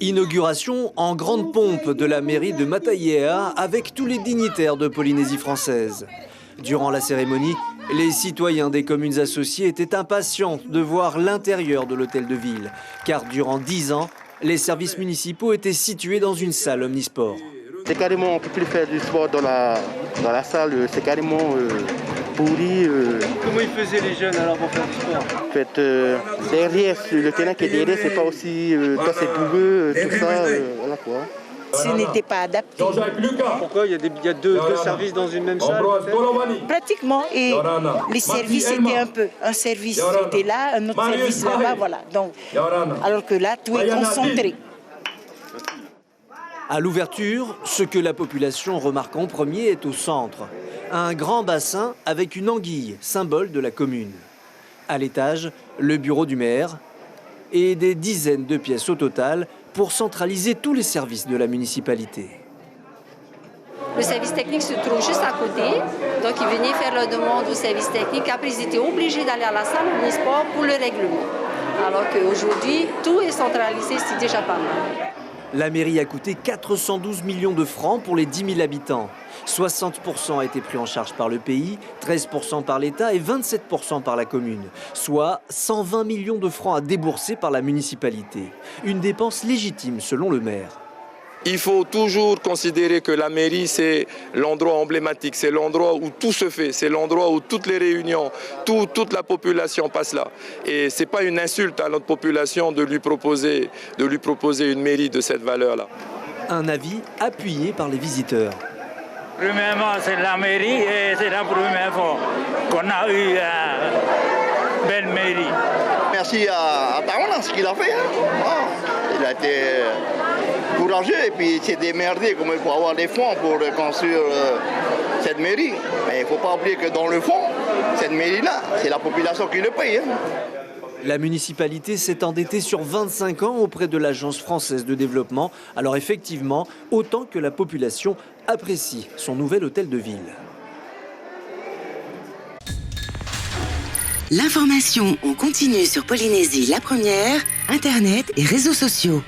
Inauguration en grande pompe de la mairie de Mataiea avec tous les dignitaires de Polynésie française. Durant la cérémonie, les citoyens des communes associées étaient impatients de voir l'intérieur de l'hôtel de ville, car durant 10 ans, les services municipaux étaient situés dans une salle omnisport. C'est carrément, on ne peut plus faire du sport dans la salle, c'est carrément pourri. Comment ils faisaient les jeunes alors pour faire du sport? En fait, derrière, le terrain qui est derrière, c'est pas aussi, c'est boueux, tout ça, voilà quoi. Ce n'était pas adapté. Pourquoi? Il y a deux services dans une même salle? Pratiquement, et les services étaient un service était là, un autre service là-bas, voilà. Donc, alors que là, tout est concentré. À l'ouverture, ce que la population remarque en premier est au centre. Un grand bassin avec une anguille, symbole de la commune. À l'étage, le bureau du maire et des dizaines de pièces au total pour centraliser tous les services de la municipalité. Le service technique se trouve juste à côté, donc ils venaient faire leur demande au service technique. Après, ils étaient obligés d'aller à la salle omnisport pour le règlement. Alors qu'aujourd'hui, tout est centralisé, c'est déjà pas mal. La mairie a coûté 412 millions de francs pour les 10 000 habitants. 60% a été pris en charge par le pays, 13% par l'État et 27% par la commune. Soit 120 millions de francs à débourser par la municipalité. Une dépense légitime selon le maire. Il faut toujours considérer que la mairie, c'est l'endroit emblématique, c'est l'endroit où tout se fait, c'est l'endroit où toutes les réunions, toute la population passe là. Et ce n'est pas une insulte à notre population de lui proposer une mairie de cette valeur-là. Un avis appuyé par les visiteurs. Premièrement, c'est la mairie et c'est la première fois qu'on a eu une belle mairie. Merci à Tawana, ce qu'il a fait. Il a été courageux et puis il s'est démerdé comme il faut avoir des fonds pour construire cette mairie. Mais il ne faut pas oublier que dans le fond, cette mairie-là, c'est la population qui le paye. La municipalité s'est endettée sur 25 ans auprès de l'Agence française de développement. Alors effectivement, autant que la population apprécie son nouvel hôtel de ville. L'information en continu sur Polynésie la première, Internet et réseaux sociaux.